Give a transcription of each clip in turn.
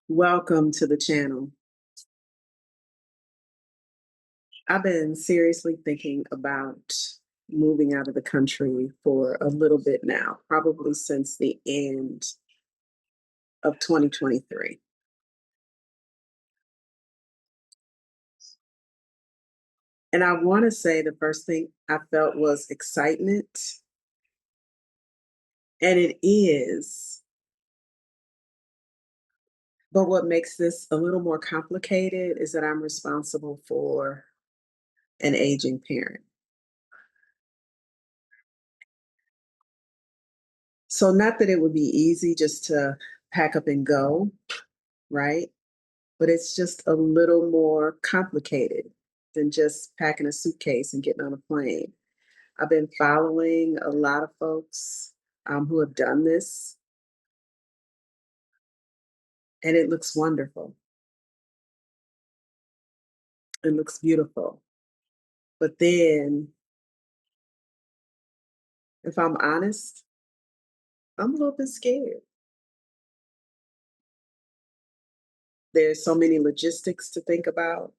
Welcome to the channel. I've been seriously thinking about moving out of the country for a little bit now, probably since the end of 2023. And I want to say the first thing I felt was excitement, and it is. But what makes this a little more complicated is that I'm responsible for an aging parent. So, not that it would be easy just to pack up and go, right? But it's just a little more complicated than just packing a suitcase and getting on a plane. I've been following a lot of folks who have done this, and it looks wonderful. It looks beautiful. But then, if I'm honest, I'm a little bit scared. There's so many logistics to think about,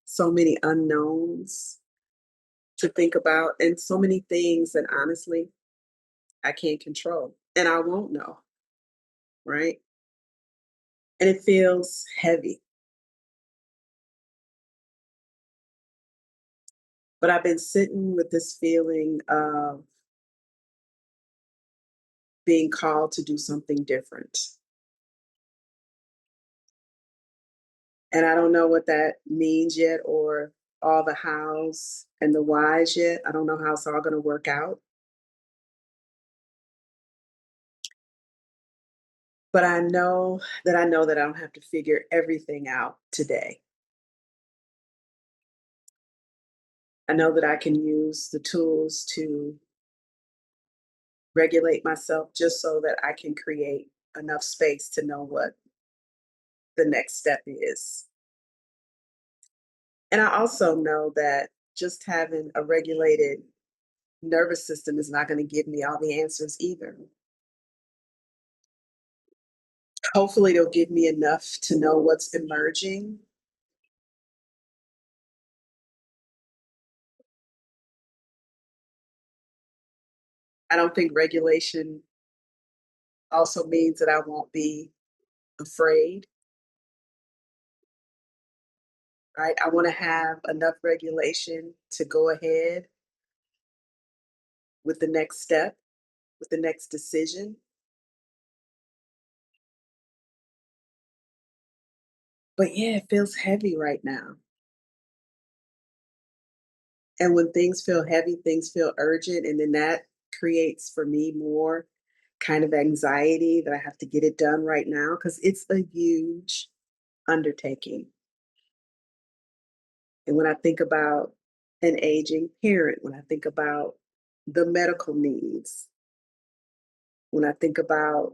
so many unknowns to think about, and so many things that honestly I can't control and I won't know, right? And it feels heavy. But I've been sitting with this feeling of being called to do something different. And I don't know what that means yet or all the hows and the whys yet. I don't know how it's all going to work out. But I know that I don't have to figure everything out today. I know that I can use the tools to regulate myself just so that I can create enough space to know what the next step is. And I also know that just having a regulated nervous system is not going to give me all the answers either. Hopefully, it'll give me enough to know what's emerging. I don't think regulation also means that I won't be afraid, right? I want to have enough regulation to go ahead with the next step, with the next decision. But yeah, it feels heavy right now. And when things feel heavy, things feel urgent. And then that creates for me more kind of anxiety that I have to get it done right now because it's a huge undertaking. And when I think about an aging parent, when I think about the medical needs, when I think about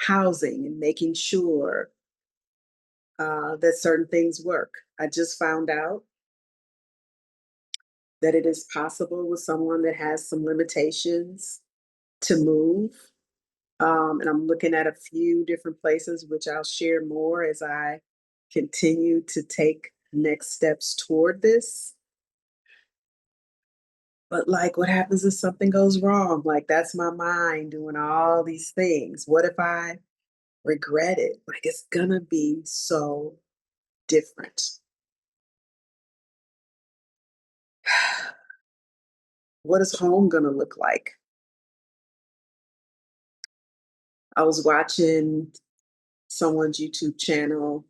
housing and making sure that certain things work, I just found out that it is possible with someone that has some limitations to move. And I'm looking at a few different places, which I'll share more as I continue to take next steps toward this. But like, what happens if something goes wrong? Like, that's my mind doing all these things. What if I regret it? Like, it's gonna be so different. What is home gonna look like? I was watching someone's YouTube channel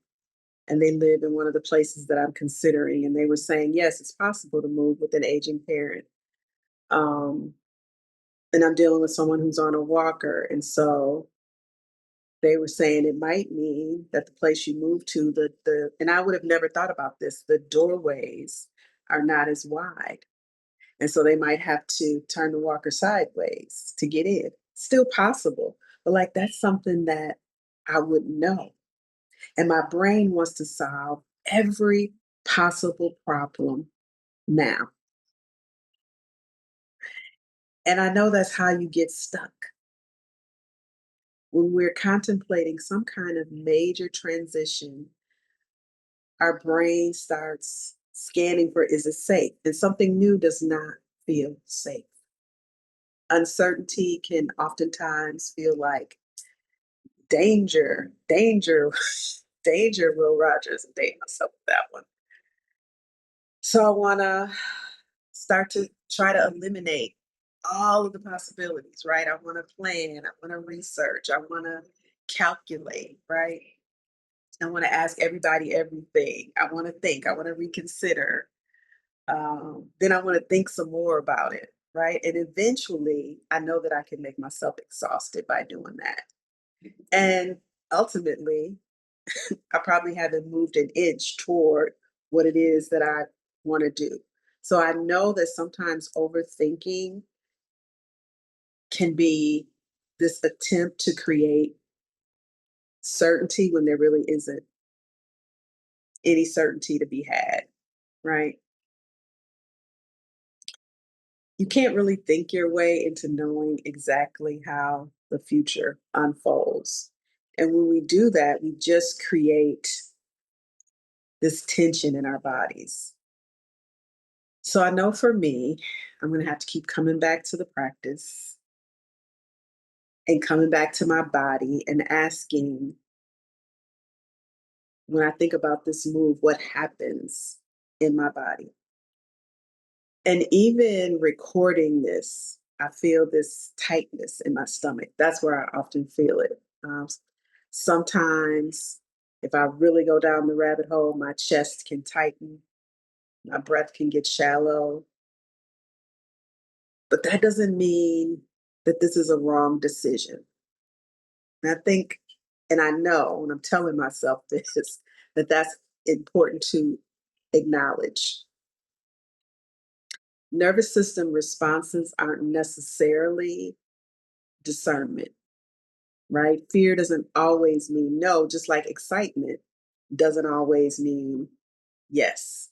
and they live in one of the places that I'm considering, and they were saying, yes, it's possible to move with an aging parent. Um, and I'm dealing with someone who's on a walker. And so they were saying it might mean that the place you move to, and I would have never thought about this, the doorways are not as wide. And so they might have to turn the walker sideways to get in. Still possible. But like that's something that I wouldn't know. And my brain wants to solve every possible problem now. And I know that's how you get stuck. when we're contemplating some kind of major transition, our brain starts scanning for, is it safe? And something new does not feel safe. Uncertainty can oftentimes feel like danger, danger, danger, Will Rogers. I'm dating myself with that one. So I want to start to try to eliminate all of the possibilities, right? I want to plan, I want to research, I want to calculate, right? I want to ask everybody everything. I want to think, I want to reconsider. Then I want to think some more about it, right? And eventually, I know that I can make myself exhausted by doing that. And ultimately, I probably haven't moved an inch toward what it is that I want to do. So I know that sometimes overthinking can be this attempt to create certainty when there really isn't any certainty to be had, right? You can't really think your way into knowing exactly how the future unfolds. And when we do that, we just create this tension in our bodies. So I know for me, I'm going to have to keep coming back to the practice and coming back to my body and asking, when I think about this move, what happens in my body? And even recording this, I feel this tightness in my stomach. That's where I often feel it. Sometimes, if I really go down the rabbit hole, my chest can tighten, my breath can get shallow. But that doesn't mean that this is a wrong decision. And I think, and I know when I'm telling myself this, that that's important to acknowledge. Nervous system responses aren't necessarily discernment, right? Fear doesn't always mean no, just like excitement doesn't always mean yes,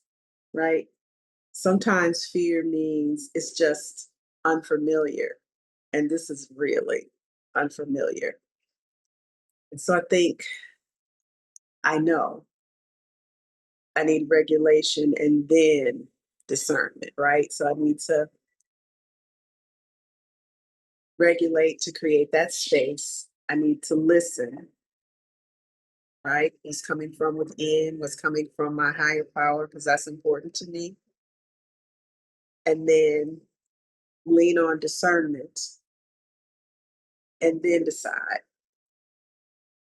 right? Sometimes fear means it's just unfamiliar, and this is really unfamiliar. And so I think I know I need regulation and then discernment, right? So I need to regulate to create that space. I need to listen, right? What's coming from within, what's coming from my higher power, because that's important to me. And then lean on discernment and then decide,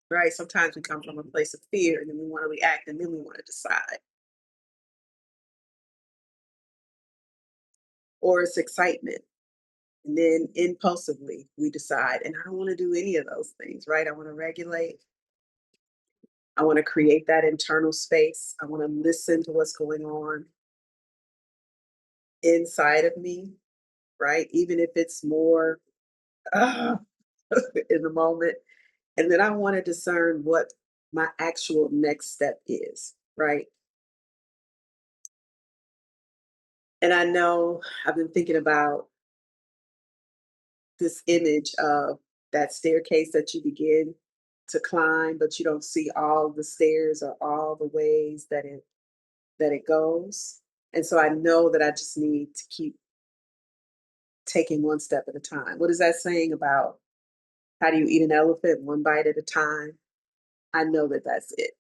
right? Sometimes we come from a place of fear and then we want to react and then we want to decide. Or it's excitement. And then impulsively we decide. And I don't want to do any of those things, right? I want to regulate. I want to create that internal space. I want to listen to what's going on inside of me, right? Even if it's more uh, in the moment. And then I want to discern what my actual next step is, right? And I know I've been thinking about this image of that staircase that you begin to climb, but you don't see all the stairs or all the ways that it goes. And so I know that I just need to keep taking one step at a time. What is that saying about how do you eat an elephant one bite at a time? I know that that's it.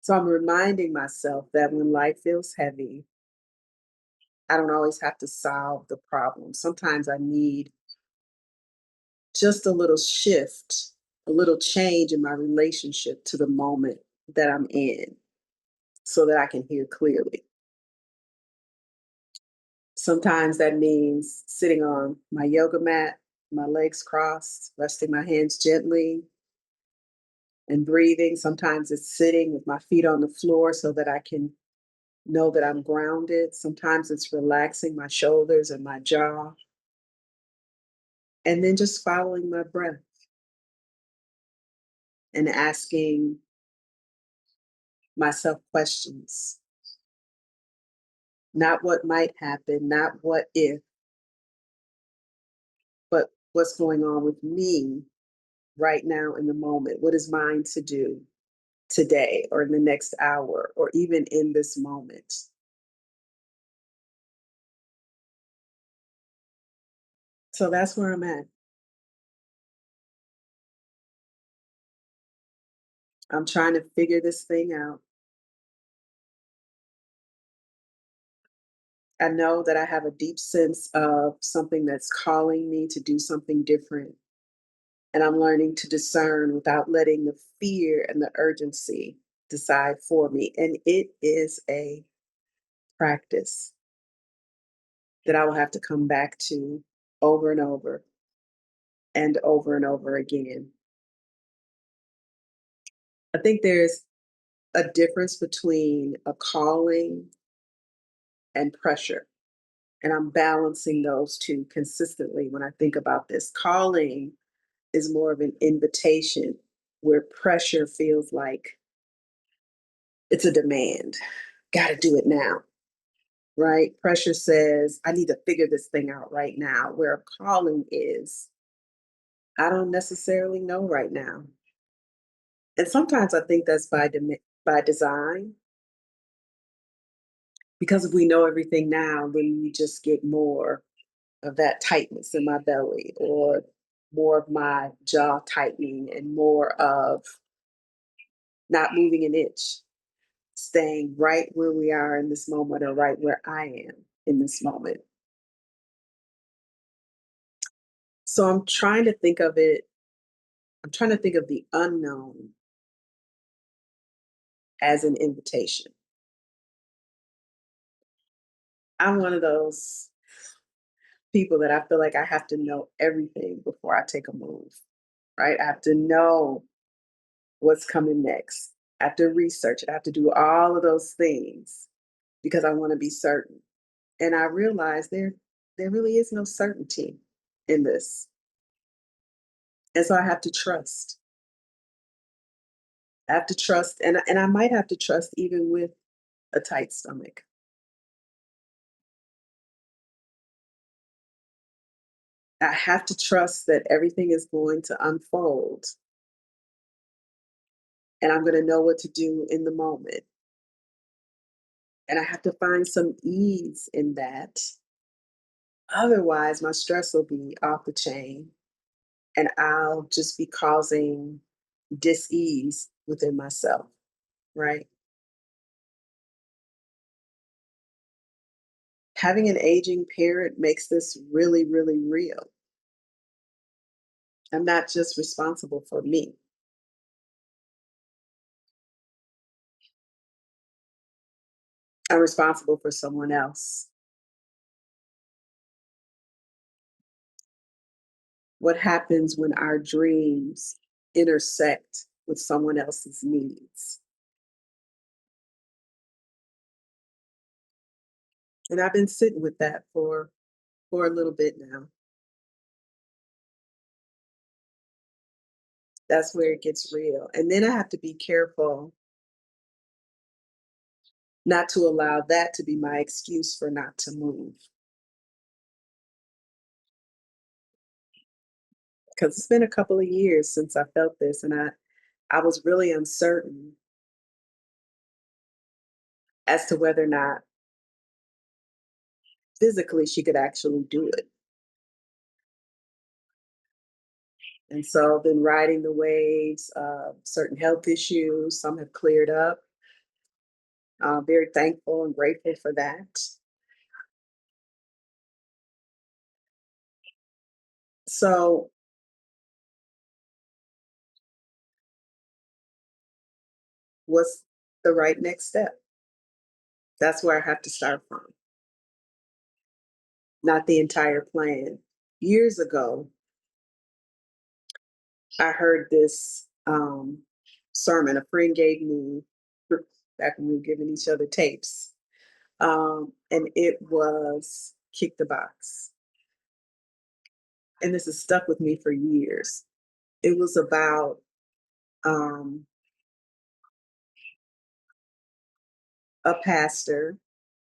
So I'm reminding myself that when life feels heavy, I don't always have to solve the problem. Sometimes I need just a little shift, a little change in my relationship to the moment that I'm in so that I can hear clearly. Sometimes that means sitting on my yoga mat, my legs crossed, resting my hands gently and breathing. Sometimes it's sitting with my feet on the floor so that I can know that I'm grounded. Sometimes it's relaxing my shoulders and my jaw, and then just following my breath and asking myself questions. Not what might happen, not what if, but what's going on with me right now in the moment? What is mine to do today or in the next hour or even in this moment? So that's where I'm at. I'm trying to figure this thing out. I know that I have a deep sense of something that's calling me to do something different. And I'm learning to discern without letting the fear and the urgency decide for me. And it is a practice that I will have to come back to over and over and over again. I think there's a difference between a calling and pressure. And I'm balancing those two consistently when I think about this. Calling is more of an invitation, where pressure feels like it's a demand. Got to do it now, right? Pressure says, I need to figure this thing out right now. Where a calling is, I don't necessarily know right now. And sometimes I think that's by design, because if we know everything now, then we just get more of that tightness in my belly, or more of my jaw tightening, and more of not moving an inch, staying right where we are in this moment, or right where I am in this moment. So I'm trying to think of the unknown as an invitation. I'm one of those people that I feel like I have to know everything before I take a move, right? I have to know what's coming next. I have to research it. I have to do all of those things because I want to be certain. And I realize there really is no certainty in this. And so I have to trust. I have to trust, and I might have to trust even with a tight stomach. I have to trust that everything is going to unfold and I'm going to know what to do in the moment. And I have to find some ease in that. Otherwise, my stress will be off the chain and I'll just be causing dis-ease within myself, right? Having an aging parent makes this really, really real. I'm not just responsible for me. I'm responsible for someone else. What happens when our dreams intersect with someone else's needs? And I've been sitting with that for a little bit now. That's where it gets real. And then I have to be careful not to allow that to be my excuse for not to move. Because it's been a couple of years since I felt this, and I was really uncertain as to whether or not physically she could actually do it. And so I've been riding the waves of certain health issues. Some have cleared up. Very thankful and grateful for that. So, what's the right next step? That's where I have to start from, not the entire plan. Years ago, I heard this sermon a friend gave me back when we were giving each other tapes. And it was Kick the Box. And this has stuck with me for years. It was about um, a pastor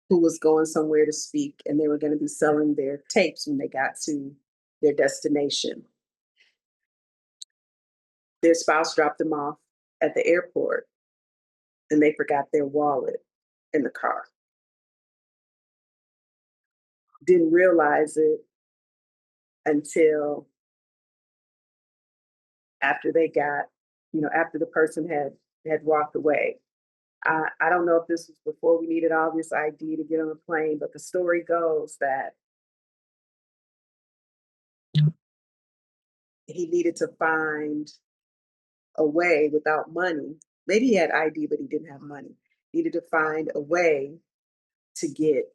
who was going somewhere to speak, and they were going to be selling their tapes when they got to their destination. Their spouse dropped them off at the airport and they forgot their wallet in the car. Didn't realize it until after they got, after the person had walked away. I don't know if this was before we needed all this ID to get on a plane, but the story goes that he needed to find a way without money. Maybe he had ID, but he didn't have money. Needed to find a way to get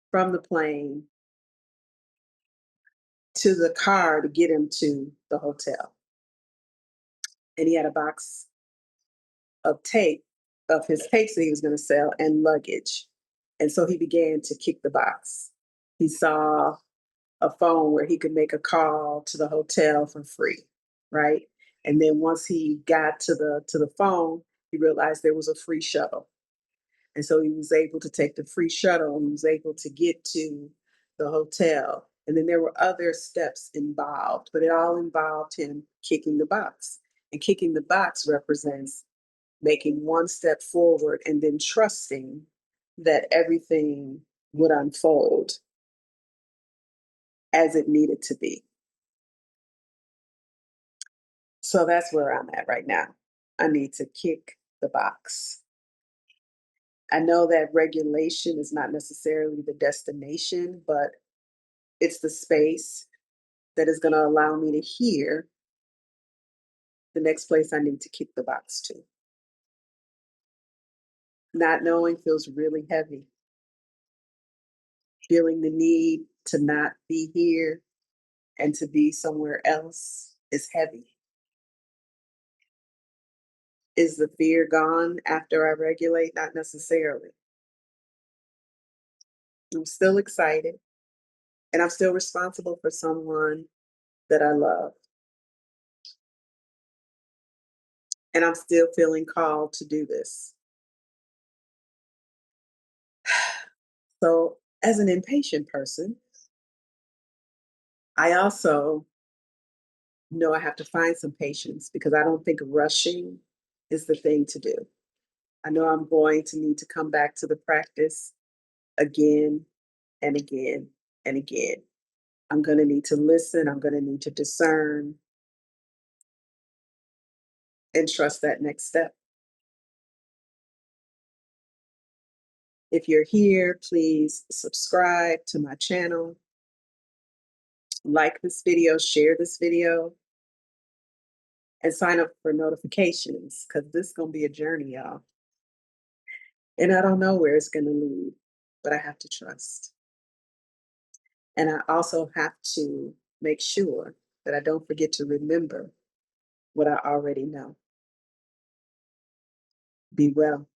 from the plane to the car to get him to the hotel. And he had a box of tape of his tapes that he was going to sell and luggage. And so he began to kick the box. He saw a phone where he could make a call to the hotel for free, right? And then once he got to the phone, he realized there was a free shuttle. And so he was able to take the free shuttle and he was able to get to the hotel. And then there were other steps involved, but it all involved him kicking the box. And kicking the box represents making one step forward and then trusting that everything would unfold as it needed to be. So that's where I'm at right now. I need to kick the box. I know that regulation is not necessarily the destination, but it's the space that is going to allow me to hear the next place I need to kick the box to. Not knowing feels really heavy. Feeling the need to not be here and to be somewhere else is heavy. Is the fear gone after I regulate? Not necessarily. I'm still excited and I'm still responsible for someone that I love. And I'm still feeling called to do this. So, as an impatient person, I also know I have to find some patience because I don't think rushing is the thing to do. I know I'm going to need to come back to the practice again and again and again. I'm going to need to listen, I'm going to need to discern and trust that next step. If you're here, please subscribe to my channel, like this video, share this video, and sign up for notifications because this is going to be a journey, y'all. And I don't know where it's going to lead, but I have to trust. And I also have to make sure that I don't forget to remember what I already know. Be well.